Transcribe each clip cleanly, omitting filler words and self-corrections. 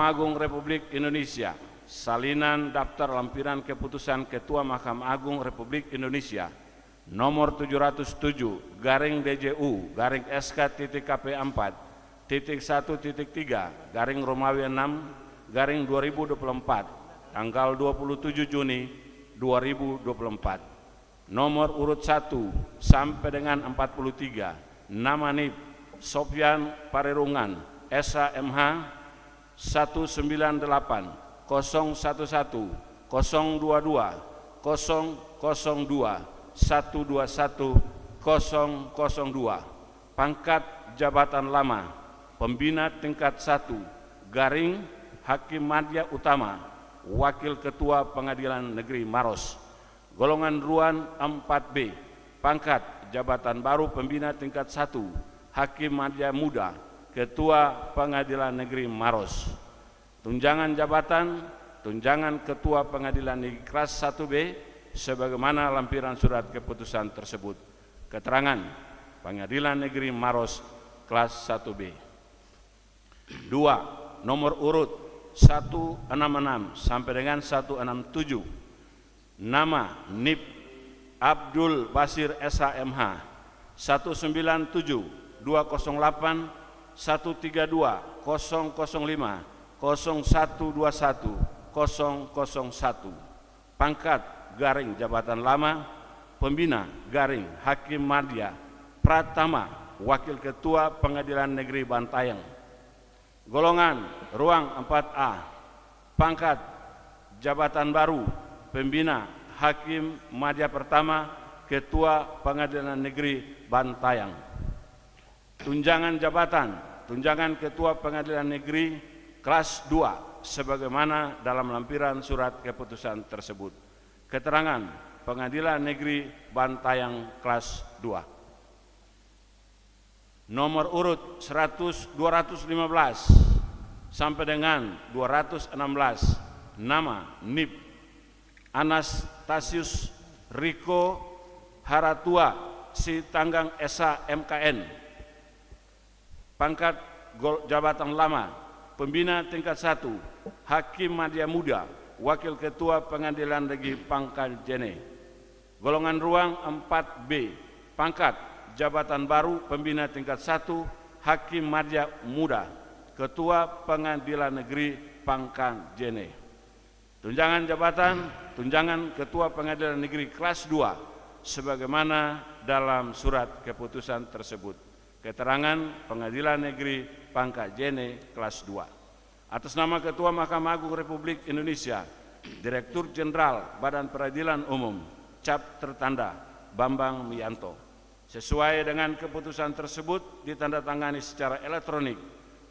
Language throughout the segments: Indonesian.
Mahkamah Agung Republik Indonesia, salinan daftar lampiran keputusan Ketua Mahkamah Agung Republik Indonesia nomor 707 garing DJU garing SK.KP 4.1.3 garing Romawi 6 garing 2024 tanggal 27 Juni 2024. Nomor urut 1 sampai dengan 43 nama NIP Sofyan Parerungan SHMH 198 011 022 002 121 002. Pangkat jabatan lama pembina tingkat 1 garing Hakim Madya Utama Wakil Ketua Pengadilan Negeri Maros. Golongan ruan 4B, pangkat jabatan baru pembina tingkat 1 Hakim Madya Muda Ketua Pengadilan Negeri Maros. Tunjangan jabatan tunjangan Ketua Pengadilan Negeri kelas 1B sebagaimana lampiran surat keputusan tersebut. Keterangan Pengadilan Negeri Maros kelas 1B. 2. Nomor urut 166 sampai dengan 167. Nama NIP Abdul Basir SHMH 197 208 132 005 0121 001. Pangkat garing jabatan lama pembina garing Hakim Madya Pratama Wakil Ketua Pengadilan Negeri Bantaeng. Golongan ruang 4A, pangkat jabatan baru pembina Hakim Madya Pertama Ketua Pengadilan Negeri Bantaeng. Tunjangan jabatan tunjangan Ketua Pengadilan Negeri kelas 2 sebagaimana dalam lampiran surat keputusan tersebut. Keterangan Pengadilan Negeri Bantaeng kelas 2. Nomor urut 215 sampai dengan 216 nama NIP Anastasius Riko Haratua Sitanggang Esa MKN. Pangkat jabatan lama pembina tingkat 1 Hakim Madya Muda Wakil Ketua Pengadilan Negeri Pangkaljene. Golongan ruang 4B, pangkat jabatan baru pembina tingkat 1 Hakim Madya Muda Ketua Pengadilan Negeri Pangkaljene. Tunjangan jabatan tunjangan Ketua Pengadilan Negeri kelas 2 sebagaimana dalam surat keputusan tersebut. Keterangan Pengadilan Negeri Pangkaljene kelas 2. Atas nama Ketua Mahkamah Agung Republik Indonesia, Direktur Jenderal Badan Peradilan Umum, cap tertanda Bambang Mianto. Sesuai dengan keputusan tersebut ditandatangani secara elektronik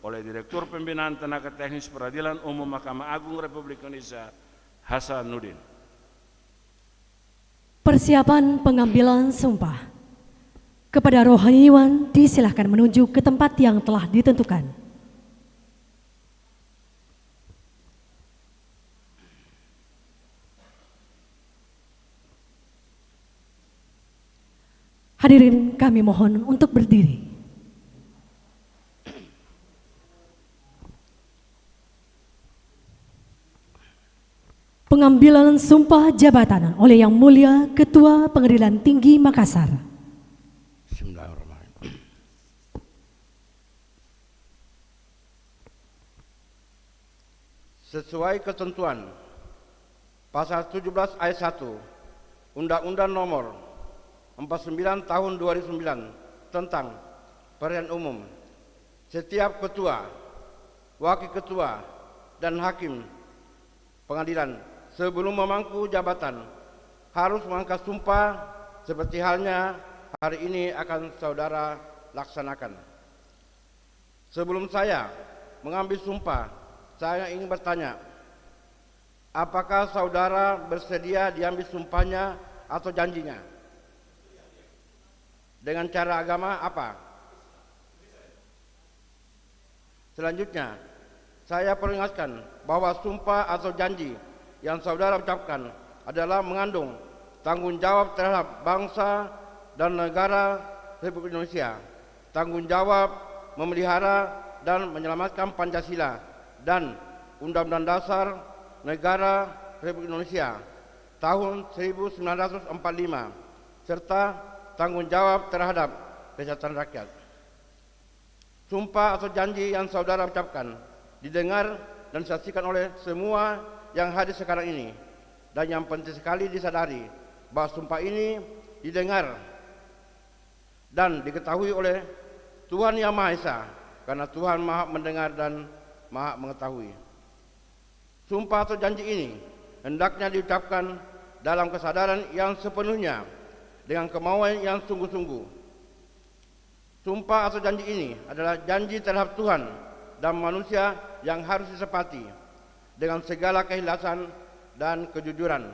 oleh Direktur Pembinaan Tenaga Teknis Peradilan Umum Mahkamah Agung Republik Indonesia, Hasanuddin. Persiapan pengambilan sumpah. Kepada rohaniwan disilahkan menuju ke tempat yang telah ditentukan. Hadirin kami mohon untuk berdiri. Pengambilan sumpah jabatan oleh Yang Mulia Ketua Pengadilan Tinggi Makassar. Bismillahirrahmanirrahim. Sesuai ketentuan Pasal 17 ayat 1 Undang-Undang Nomor 49 Tahun 2009 tentang Peradilan Umum, setiap ketua, wakil ketua, dan hakim pengadilan sebelum memangku jabatan harus mengangkat sumpah seperti halnya hari ini akan saudara laksanakan. Sebelum saya mengambil sumpah, saya ingin bertanya, apakah saudara bersedia diambil sumpahnya atau janjinya? Dengan cara agama apa? Selanjutnya, saya peringatkan bahwa sumpah atau janji yang saudara ucapkan adalah mengandung tanggung jawab terhadap bangsa dan negara Republik Indonesia, tanggung jawab memelihara dan menyelamatkan Pancasila, dan Undang-Undang Dasar Negara Republik Indonesia tahun 1945 serta tanggung jawab terhadap kesejahteraan rakyat. Sumpah atau janji yang saudara ucapkan didengar dan disaksikan oleh semua yang hadir sekarang ini, dan yang penting sekali disadari bahwa sumpah ini didengar dan diketahui oleh Tuhan Yang Maha Esa, karena Tuhan Maha mendengar dan Maha mengetahui. Sumpah atau janji ini hendaknya diucapkan dalam kesadaran yang sepenuhnya dengan kemauan yang sungguh-sungguh. Sumpah atau janji ini adalah janji terhadap Tuhan dan manusia yang harus ditepati dengan segala keikhlasan dan kejujuran.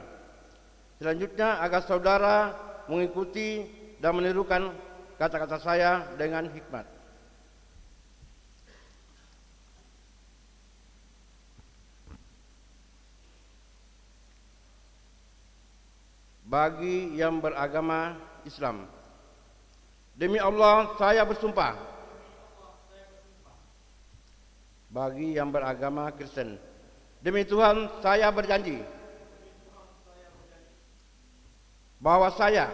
Selanjutnya, agar saudara mengikuti dan menirukan kata-kata saya dengan hikmat. Bagi yang beragama Islam, demi Allah saya bersumpah. Bagi yang beragama Kristen, demi Tuhan saya berjanji bahwa saya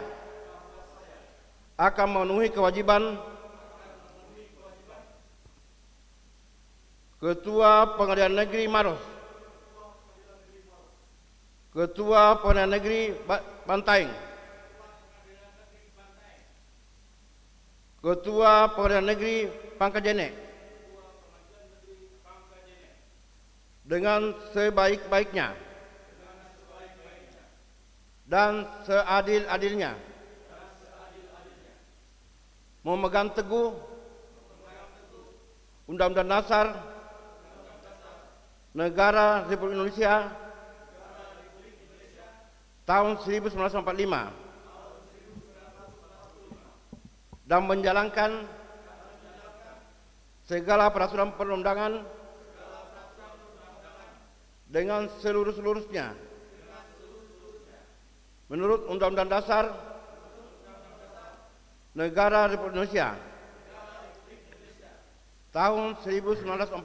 akan memenuhi kewajiban Ketua Pengadilan Negeri Maros, Ketua Pengadilan Negeri Bantaeng, Ketua Pengadilan Negeri Pangkajene dengan sebaik-baiknya dan seadil-adilnya, memegang teguh Undang-Undang Dasar Negara Republik Indonesia tahun 1945 dan menjalankan segala peraturan perundangan dengan seluruh-seluruhnya menurut Undang-Undang Dasar Negara Republik Indonesia tahun 1945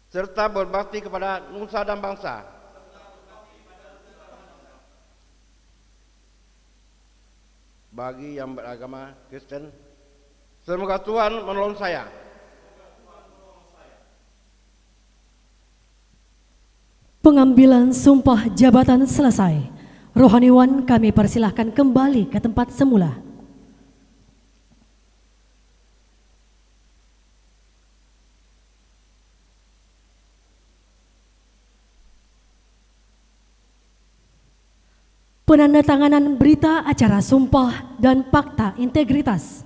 serta berbakti kepada nusa dan bangsa. Bagi yang beragama Kristen, semoga Tuhan menolong saya. Pengambilan sumpah jabatan selesai. Rohaniwan kami persilahkan kembali ke tempat semula. Penandatanganan berita acara sumpah dan fakta integritas.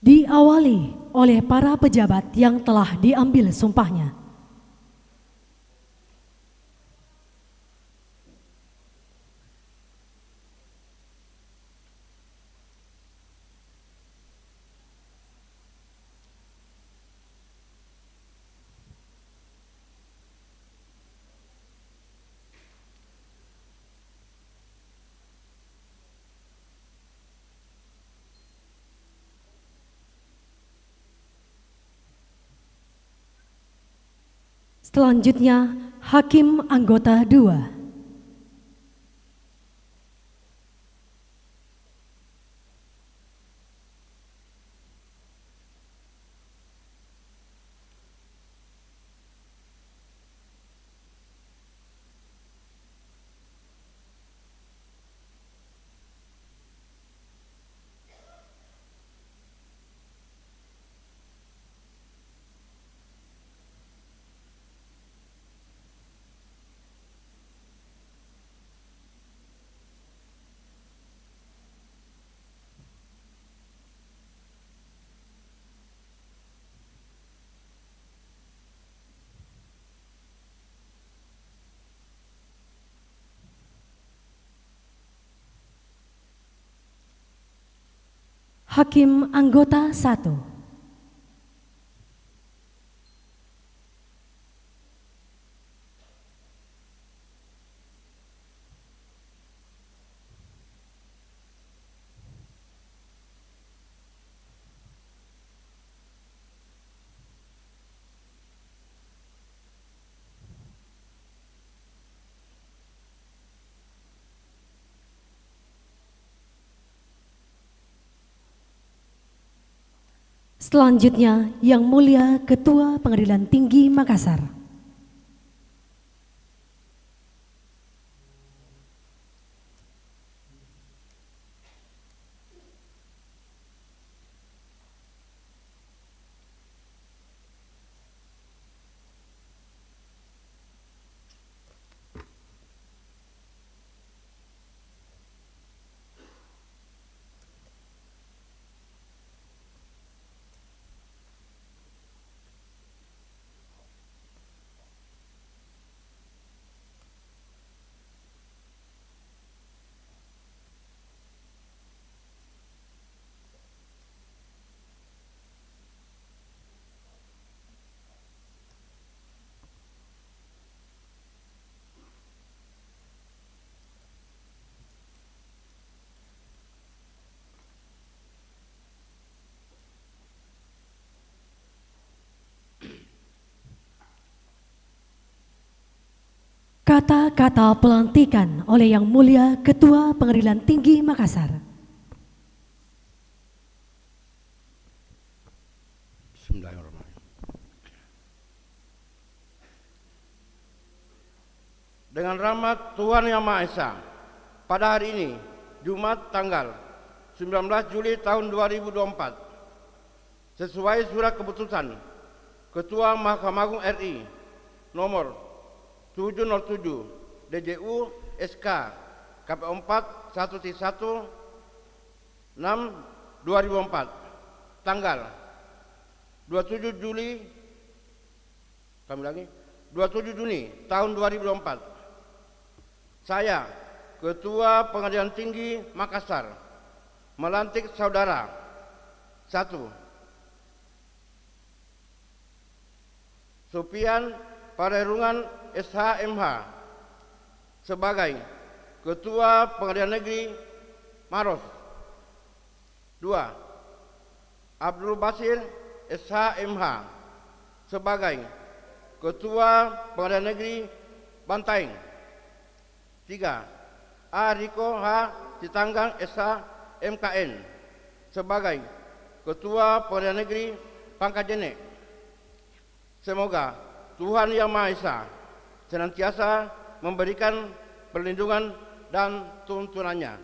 Diawali oleh para pejabat yang telah diambil sumpahnya. Selanjutnya, Hakim Anggota 2. Hakim Anggota 1. Selanjutnya, Yang Mulia Ketua Pengadilan Tinggi Makassar. Kata-kata pelantikan oleh Yang Mulia Ketua Pengadilan Tinggi Makassar. Bismillahirrahmanirrahim. Dengan rahmat Tuhan Yang Maha Esa, pada hari ini, Jumat tanggal 19 Juli tahun 2024, sesuai surat keputusan Ketua Mahkamah Agung RI nomor 707 DJU SK KPO 4 1.1 6 2004 tanggal 27 Juli 27 Juni tahun 2024. Saya, Ketua Pengadilan Tinggi Makassar, melantik saudara 1. Supian Parerungan SHMH sebagai Ketua Pengadilan Negeri Maros. 2. Abdul Basir SHMH sebagai Ketua Pengadilan Negeri Bantaeng. 3. A. Riko H. Citanggang SHMKN sebagai Ketua Pengadilan Negeri Pangkajene. Semoga Tuhan Yang Maha Esa senantiasa memberikan perlindungan dan tuntunannya.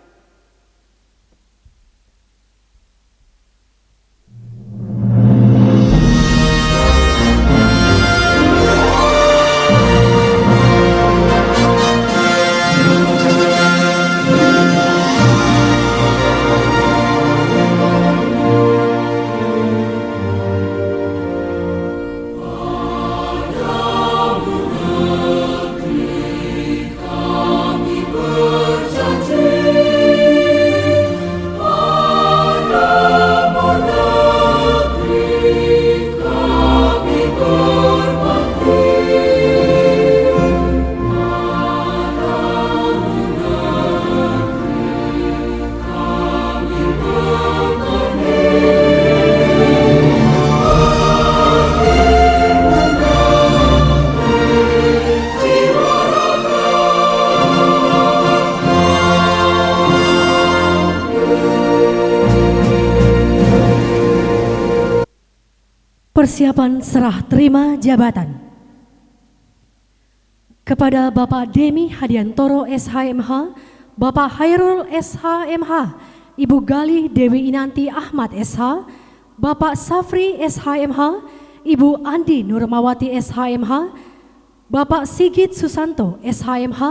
Persiapan serah terima jabatan kepada Bapak Demi Hadiantoro SHMH, Bapak Hairul SHMH, Ibu Galih Dewi Inanti Ahmad SH, Bapak Safri SHMH, Ibu Andi Nurmawati SHMH, Bapak Sigit Susanto SHMH,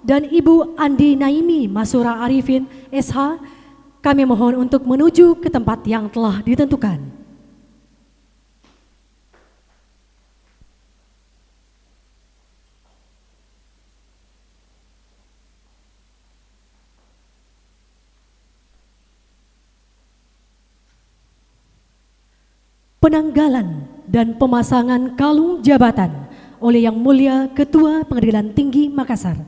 dan Ibu Andi Naimi Masura Arifin SH, kami mohon untuk menuju ke tempat yang telah ditentukan. penanggalan dan pemasangan kalung jabatan oleh Yang Mulia Ketua Pengadilan Tinggi Makassar.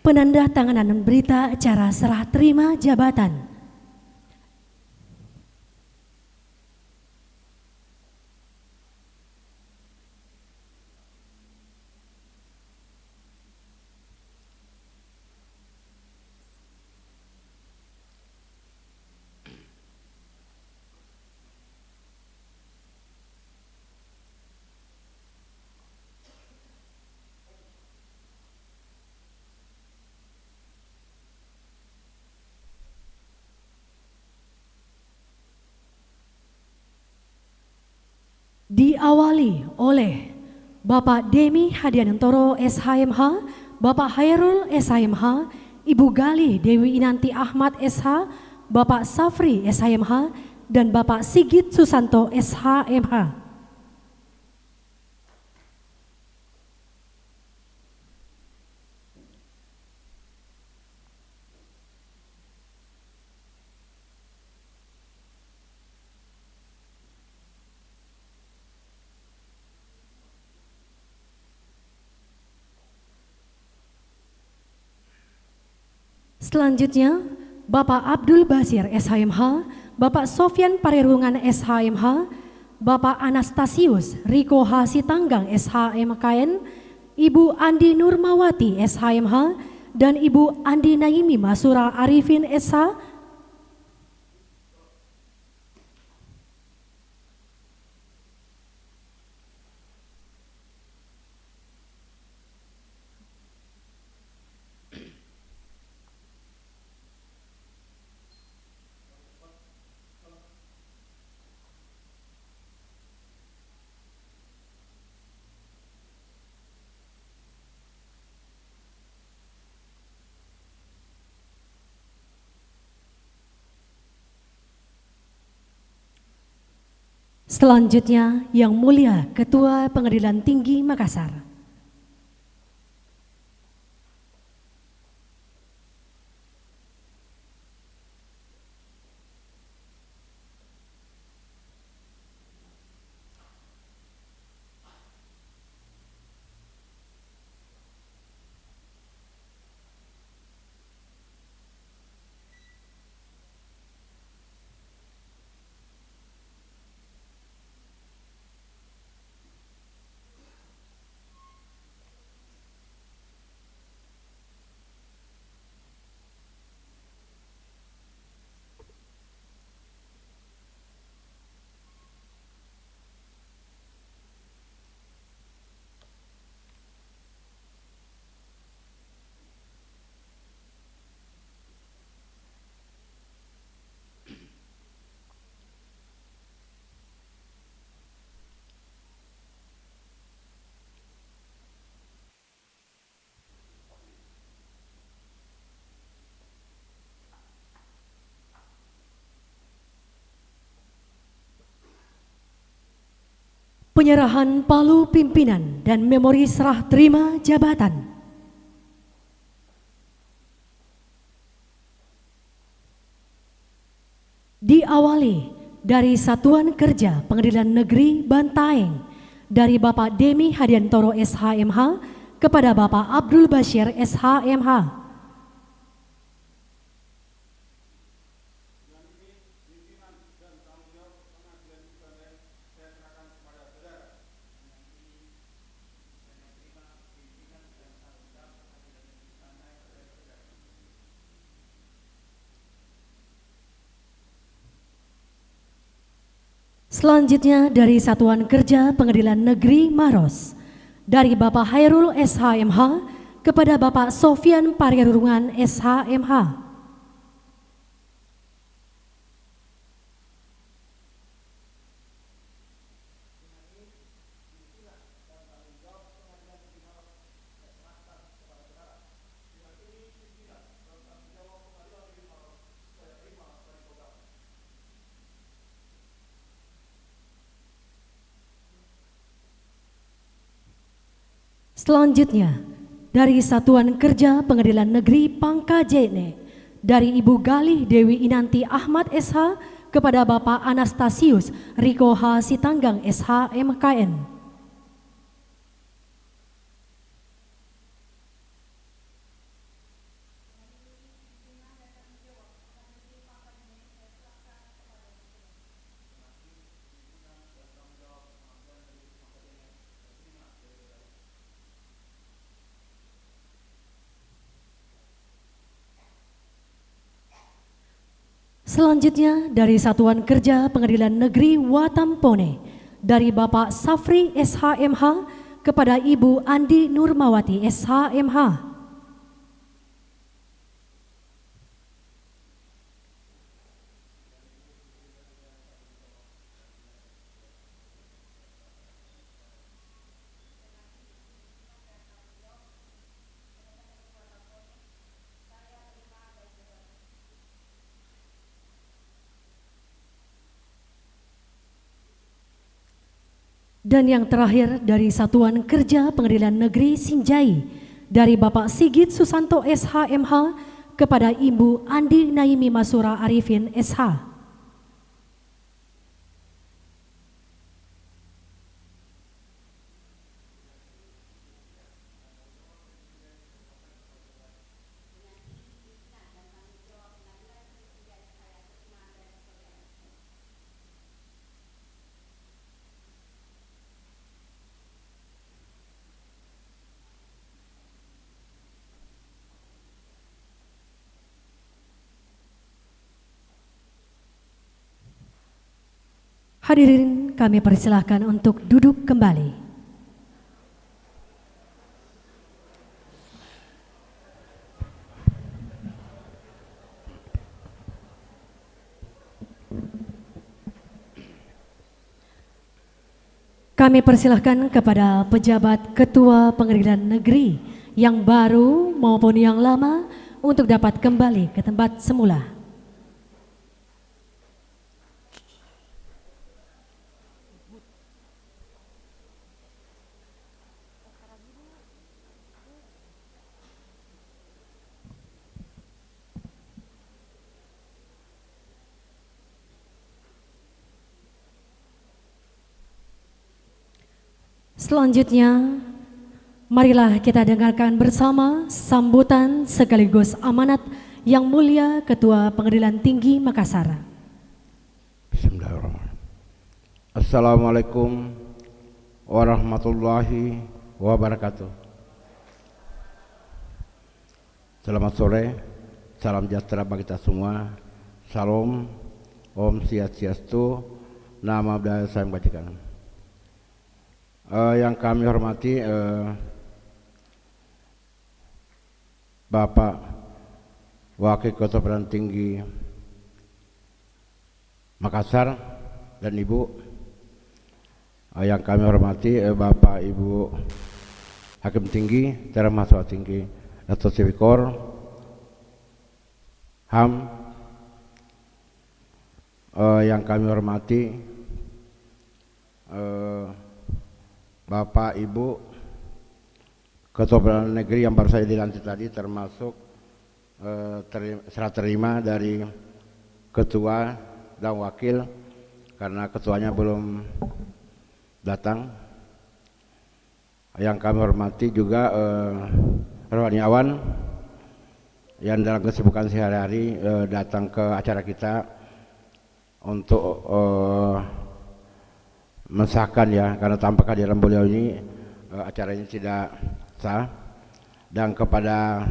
Penandatanganan berita acara serah terima jabatan. Diawali oleh Bapak Demi Hadianantoro SHMH, Bapak Hairul SHMH, Ibu Gali Dewi Inanti Ahmad SH, Bapak Safri SHMH, dan Bapak Sigit Susanto SHMH. Selanjutnya, Bapak Abdul Basir SHMH, Bapak Sofyan Parerungan SHMH, Bapak Anastasius Riko Hasitanggang SHMKN, Ibu Andi Nurmawati SHMH, dan Ibu Andi Naimi Masura Arifin SH. Selanjutnya, Yang Mulia Ketua Pengadilan Tinggi Makassar. Penyerahan palu pimpinan dan memori serah terima jabatan. Diawali dari Satuan Kerja Pengadilan Negeri Bantaeng dari Bapak Demi Hadiantoro SHMH kepada Bapak Abdul Bashir SHMH. Selanjutnya dari Satuan Kerja Pengadilan Negeri Maros dari Bapak Hairul SHMH kepada Bapak Sofian Pariarurungan SHMH. Selanjutnya, dari Satuan Kerja Pengadilan Negeri Pangkajene, dari Ibu Galih Dewi Inanti Ahmad SH kepada Bapak Anastasius Riko H. Sitanggang SH MKN. Selanjutnya dari Satuan Kerja Pengadilan Negeri Watampone dari Bapak Safri SHMH kepada Ibu Andi Nurmawati SHMH. Dan yang terakhir dari Satuan Kerja Pengadilan Negeri Sinjai dari Bapak Sigit Susanto SHMH kepada Ibu Andi Naimi Masura Arifin SH. Hadirin, kami persilahkan untuk duduk kembali. Kami persilahkan kepada pejabat Ketua Pengadilan Negeri yang baru maupun yang lama untuk dapat kembali ke tempat semula. Selanjutnya, marilah kita dengarkan bersama sambutan sekaligus amanat yang mulia Ketua Pengadilan Tinggi Makassar. Bismillahirrahmanirrahim. Assalamualaikum warahmatullahi wabarakatuh. Selamat sore, salam sejahtera bagi kita semua. Salam, Om Swastiastu, nama budaya saya membacakan. Yang kami hormati Bapak Wakil Ketua Pengadilan Tinggi Makassar dan Ibu, yang kami hormati Bapak Ibu Hakim Tinggi, Termasuk Tinggi Dr. Tipikor, HAM, yang kami hormati Bapak Ibu Ketua Pengadilan Negeri yang baru saja dilantik tadi, termasuk serah terima dari ketua dan wakil, karena ketuanya belum datang. Yang kami hormati juga rohaniawan yang dalam kesibukan sehari-hari datang ke acara kita untuk mensahkan ya, karena tanpa kehadiran beliau ini acara ini tidak sah. Dan kepada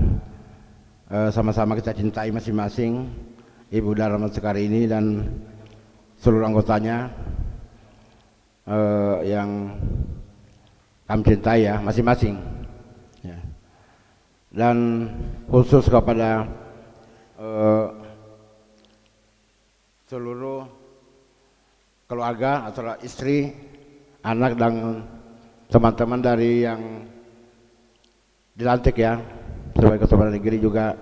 sama-sama kita cintai masing-masing Ibu Dharma Sekari ini dan seluruh anggotanya yang kami cintai ya masing-masing ya. Dan khusus kepada seluruh keluarga atau istri, anak dan teman-teman dari yang dilantik ya sebagai Ketua Pengadilan Negeri juga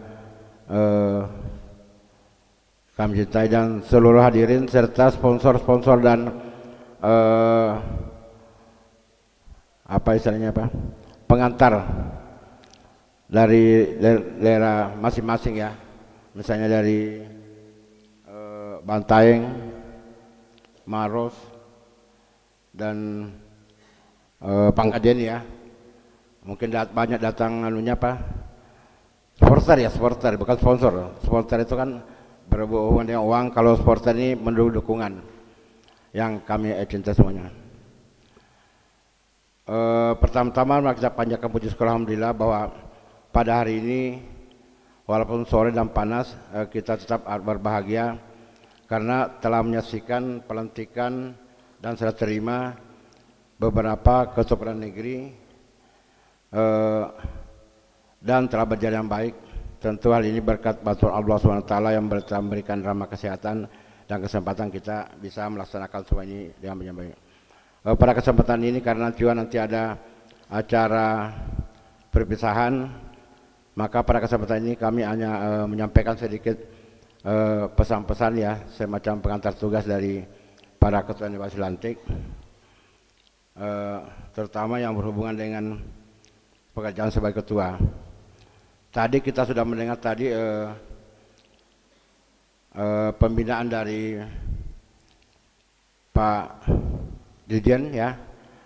kami cintai, dan seluruh hadirin serta sponsor-sponsor dan pengantar dari daerah masing-masing ya, misalnya dari Bantaeng, Maros, dan Pangkaden ya. Mungkin banyak datang anunya supporter bukan sponsor. Supporter itu kan berhubungan dengan uang, kalau supporter ini menurut dukungan yang kami cinta semuanya. Pertama-tama kita panjatkan puji syukur alhamdulillah bahwa pada hari ini walaupun sore dan panas kita tetap berbahagia karena telah menyaksikan pelantikan dan serah terima beberapa Ketua Pengadilan Negeri dan telah berjalan baik. Tentu hal ini berkat bantuan Allah SWT yang telah memberikan rahmat kesehatan dan kesempatan kita bisa melaksanakan semua ini dengan baik. Pada kesempatan ini karena nanti ada acara perpisahan, maka pada kesempatan ini kami hanya menyampaikan sedikit pesan-pesan ya, semacam pengantar tugas dari para ketua yang baru dilantik, terutama yang berhubungan dengan pekerjaan sebagai ketua. Tadi kita sudah mendengar tadi pembinaan dari Pak Dirjen ya,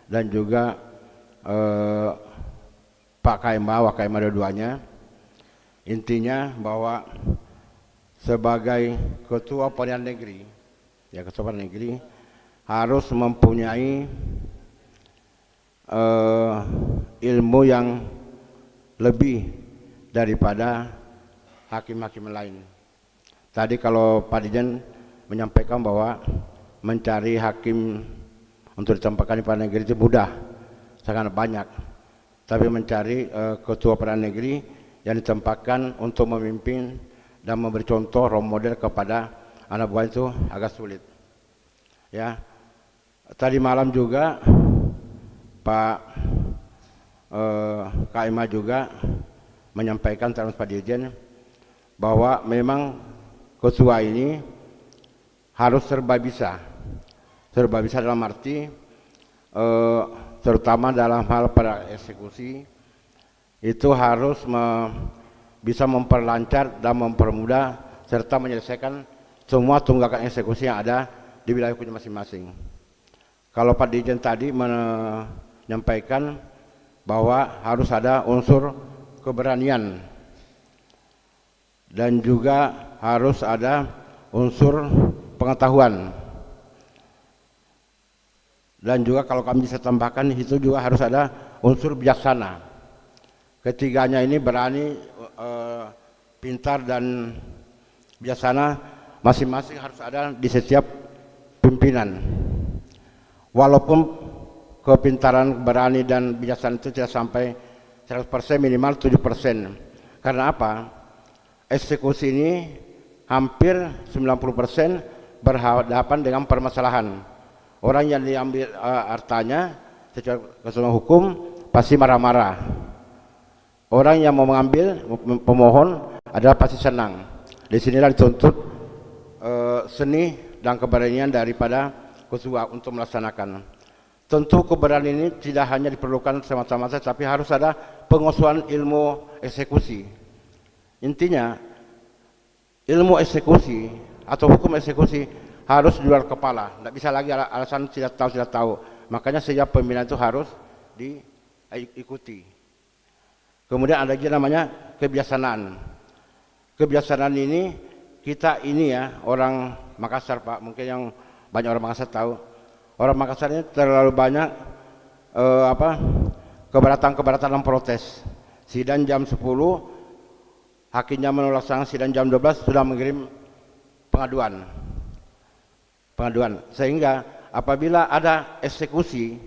dan juga Pak KMA, Wakma dua-duanya. Intinya bahwa sebagai Ketua Pengadilan Negeri ya, Ketua Pengadilan Negeri harus mempunyai ilmu yang lebih daripada hakim-hakim lain. Tadi kalau Pak Dirjen menyampaikan bahwa mencari hakim untuk ditempatkan di Pengadilan Negeri itu mudah, sangat banyak. Tapi mencari Ketua Pengadilan Negeri yang ditempatkan untuk memimpin dan memberi contoh role model kepada anak buah itu agak sulit. Ya, tadi malam juga Pak KMA juga menyampaikan terhadap Pak Dirjen bahwa memang ketua ini harus serba bisa dalam arti terutama dalam hal pada eksekusi itu harus bisa memperlancar dan mempermudah serta menyelesaikan semua tunggakan eksekusi yang ada di wilayah hukum masing-masing. Kalau Pak Dirjen tadi menyampaikan bahwa harus ada unsur keberanian dan juga harus ada unsur pengetahuan, dan juga kalau kami bisa tambahkan itu juga harus ada unsur bijaksana. Ketiganya ini berani, pintar dan bijaksana masing-masing harus ada di setiap pimpinan. Walaupun kepintaran, berani dan bijaksana itu tidak sampai 100%, minimal 7%. Karena apa? Eksekusi ini hampir 90% berhadapan dengan permasalahan. Orang yang diambil hartanya secara keseluruhan hukum pasti marah-marah. Orang yang mau mengambil, pemohon adalah pasti senang. Di sinilah dituntut seni dan keberanian daripada ketua untuk melaksanakan. Tentu keberadaan ini tidak hanya diperlukan semata-mata, tapi harus ada penguasaan ilmu eksekusi. Intinya, ilmu eksekusi atau hukum eksekusi harus di luar kepala. Tidak bisa lagi alasan tidak tahu. Makanya setiap pembinaan itu harus diikuti. Kemudian ada juga namanya kebiasaan. Kebiasaan ini kita ini ya orang Makassar Pak, mungkin yang banyak orang Makassar tahu. Orang Makassar ini terlalu banyak keberatan protes. Sidang jam 10, hakimnya menolak sanksi, sidang jam 12 sudah mengirim pengaduan. Sehingga apabila ada eksekusi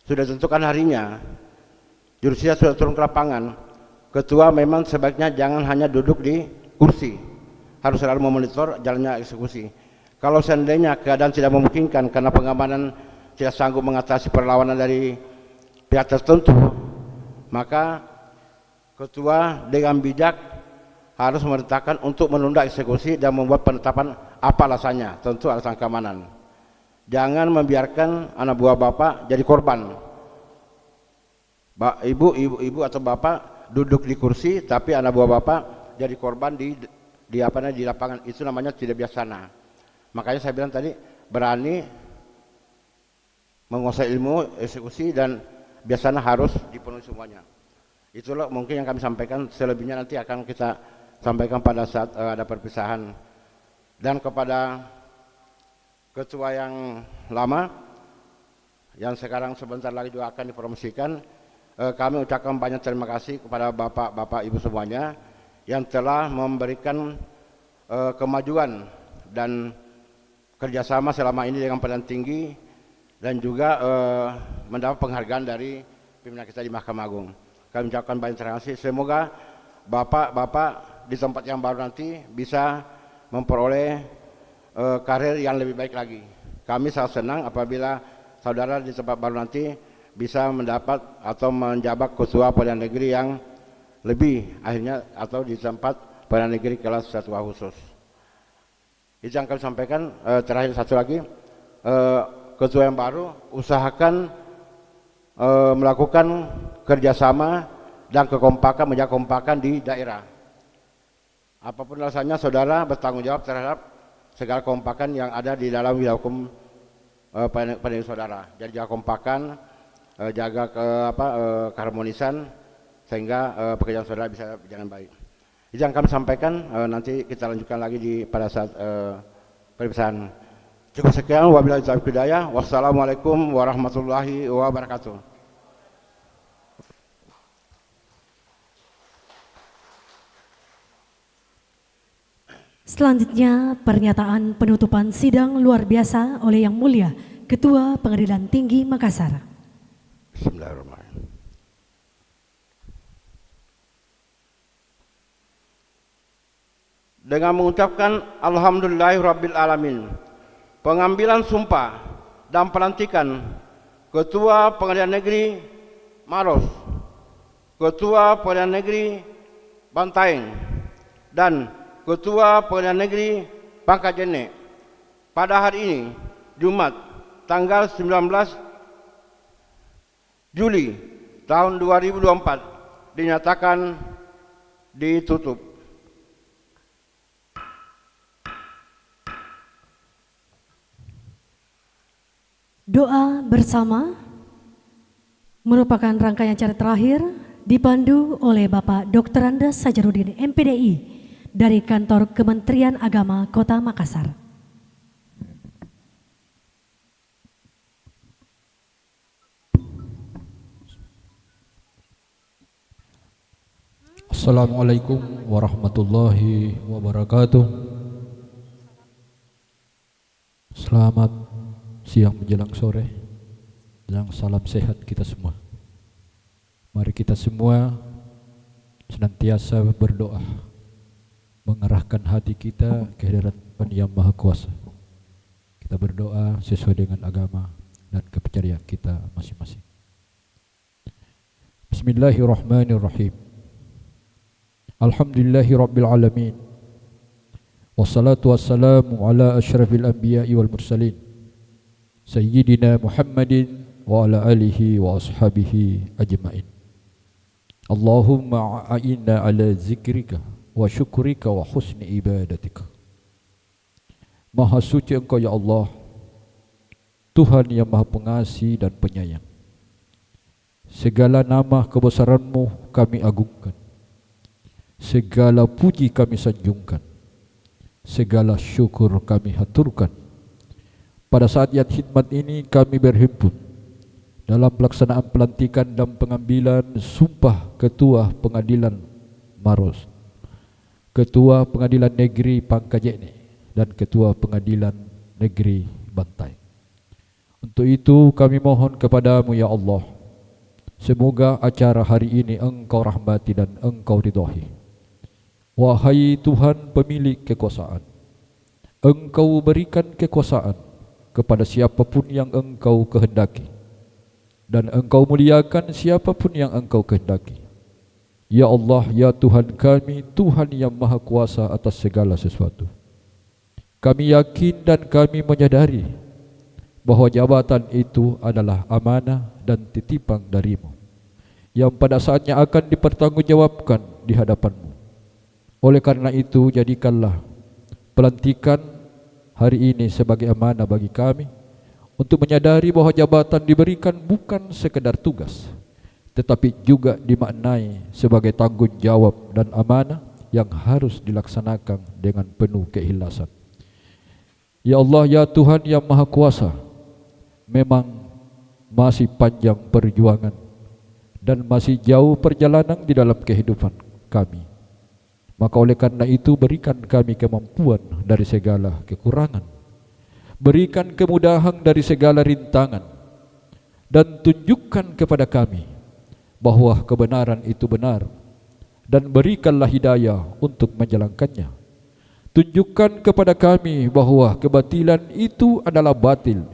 sudah tentukan harinya, jurusnya sudah turun ke lapangan, ketua memang sebaiknya jangan hanya duduk di kursi, harus selalu memonitor jalannya eksekusi. Kalau seandainya keadaan tidak memungkinkan karena pengamanan tidak sanggup mengatasi perlawanan dari pihak tertentu, maka ketua dengan bijak harus memerintahkan untuk menunda eksekusi dan membuat penetapan apa alasannya, tentu alasan keamanan. Jangan membiarkan anak buah bapak jadi korban. Ibu atau bapak duduk di kursi, tapi anak buah bapak jadi korban di lapangan. Itu namanya tidak bijaksana. Makanya saya bilang tadi, berani menguasai ilmu eksekusi dan biasanya harus dipenuhi semuanya. Itulah mungkin yang kami sampaikan, selebihnya nanti akan kita sampaikan pada saat ada perpisahan. Dan kepada ketua yang lama, yang sekarang sebentar lagi juga akan dipromosikan, kami ucapkan banyak terima kasih kepada bapak-bapak ibu semuanya yang telah memberikan kemajuan dan kerjasama selama ini dengan pengadilan tinggi dan juga mendapat penghargaan dari pimpinan kita di Mahkamah Agung. Kami ucapkan banyak terima kasih. Semoga bapak-bapak di tempat yang baru nanti bisa memperoleh karir yang lebih baik lagi. Kami sangat senang apabila saudara di tempat baru nanti bisa mendapat atau menjabat ketua pengadilan negeri yang lebih akhirnya atau di tempat pengadilan negeri kelas satuan khusus. Itu yang kami sampaikan. Terakhir satu lagi, ketua yang baru usahakan melakukan kerjasama dan kekompakan, menjaga kekompakan di daerah. Apapun alasannya, saudara bertanggung jawab terhadap segala kekompakan yang ada di dalam wilayah hukum pengadilan saudara. Jadi jaga kekompakan, jaga keharmonisan sehingga pekerjaan saudara bisa berjalan baik. Itu yang kami sampaikan, nanti kita lanjutkan lagi pada saat perpisahan. Cukup sekian, wabillahi taufiq hidayah. Wassalamualaikum warahmatullahi wabarakatuh. Selanjutnya pernyataan penutupan sidang luar biasa oleh Yang Mulia Ketua Pengadilan Tinggi Makassar. Bismillahirrahmanirrahim. Dengan mengucapkan Alhamdulillahirabbil alamin, pengambilan sumpah dan pelantikan Ketua Pengadilan Negeri Maros, Ketua Pengadilan Negeri Bantaeng, dan Ketua Pengadilan Negeri Pangkajene pada hari ini, Jumat, tanggal 19 Juli tahun 2024 dinyatakan ditutup. Doa bersama merupakan rangkaian acara terakhir dipandu oleh Bapak Dr. Andes Sajarudin MPDI dari Kantor Kementerian Agama Kota Makassar. Assalamualaikum warahmatullahi wabarakatuh. Selamat siang menjelang sore dan salam sehat kita semua. Mari kita semua senantiasa berdoa, mengarahkan hati kita ke hadirat Tuhan Yang Maha Kuasa. Kita berdoa sesuai dengan agama dan kepercayaan kita masing-masing. Bismillahirrahmanirrahim. Alhamdulillahirabbil alamin. Wassalatu wassalamu ala asyrafil anbiya'i wal mursalin. Sayyidina Muhammadin wa ala alihi wa ashabihi ajma'in. Allahumma a'inna ala zikrika wa syukrika wa husni ibadatika. Maha suci Engkau ya Allah, Tuhan yang Maha Pengasih dan Penyayang. Segala nama kebesaran-Mu kami agungkan, segala puji kami sanjungkan, segala syukur kami haturkan. Pada saat yang khidmat ini kami berhimpun dalam pelaksanaan pelantikan dan pengambilan sumpah Ketua Pengadilan Maros, Ketua Pengadilan Negeri Pangkajene dan Ketua Pengadilan Negeri Bantai. Untuk itu kami mohon kepadamu ya Allah, semoga acara hari ini Engkau rahmati dan Engkau ridhai. Wahai Tuhan pemilik kekuasaan, Engkau berikan kekuasaan kepada siapapun yang Engkau kehendaki, dan Engkau muliakan siapapun yang Engkau kehendaki. Ya Allah, ya Tuhan kami, Tuhan yang Maha Kuasa atas segala sesuatu. Kami yakin dan kami menyadari bahwa jabatan itu adalah amanah dan titipan dari-Mu, yang pada saatnya akan dipertanggungjawabkan di hadapan-Mu. Oleh karena itu, jadikanlah pelantikan hari ini sebagai amanah bagi kami untuk menyadari bahwa jabatan diberikan bukan sekedar tugas, tetapi juga dimaknai sebagai tanggung jawab dan amanah yang harus dilaksanakan dengan penuh keikhlasan. Ya Allah, ya Tuhan yang Maha Kuasa, memang masih panjang perjuangan dan masih jauh perjalanan di dalam kehidupan kami. Maka oleh karena itu berikan kami kemampuan dari segala kekurangan, berikan kemudahan dari segala rintangan, dan tunjukkan kepada kami bahwa kebenaran itu benar, dan berikanlah hidayah untuk menjalankannya. Tunjukkan kepada kami bahwa kebatilan itu adalah batil,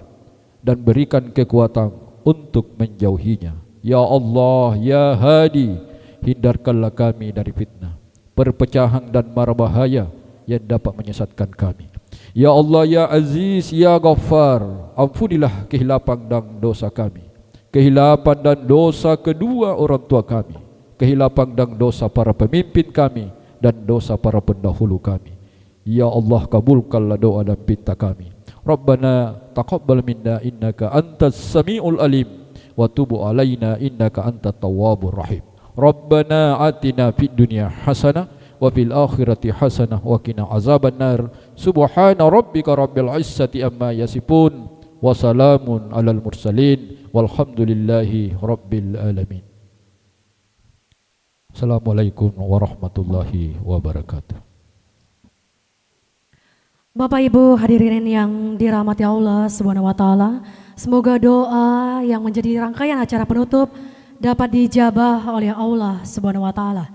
dan berikan kekuatan untuk menjauhinya. Ya Allah, ya Hadi, hindarkanlah kami dari fitnah, perpecahan dan mara bahaya yang dapat menyesatkan kami. Ya Allah, ya Aziz, ya Ghaffar, ampunilah kehilapan dan dosa kami, kehilapan dan dosa kedua orang tua kami, kehilapan dan dosa para pemimpin kami, dan dosa para pendahulu kami. Ya Allah, kabulkanlah doa dan pinta kami. Rabbana taqabbal minna innaka antas samiul alim wa tubu alaina innaka antat tawwabur rahim. Rabbana atina fid dunya hasanah wa fil akhirati hasanah wa qina azabannar. Subhana rabbika rabbil izzati amma yasifun wa salamun alal mursalin walhamdulillahi rabbil alamin. Assalamualaikum warahmatullahi wabarakatuh. Bapak Ibu hadirin yang dirahmati Allah Subhanahu wa taala, semoga doa yang menjadi rangkaian acara penutup dapat dijabah oleh Allah Subhanahu wa taala.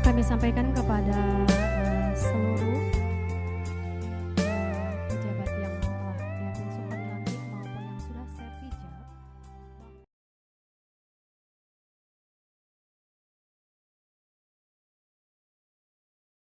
Kami sampaikan kepada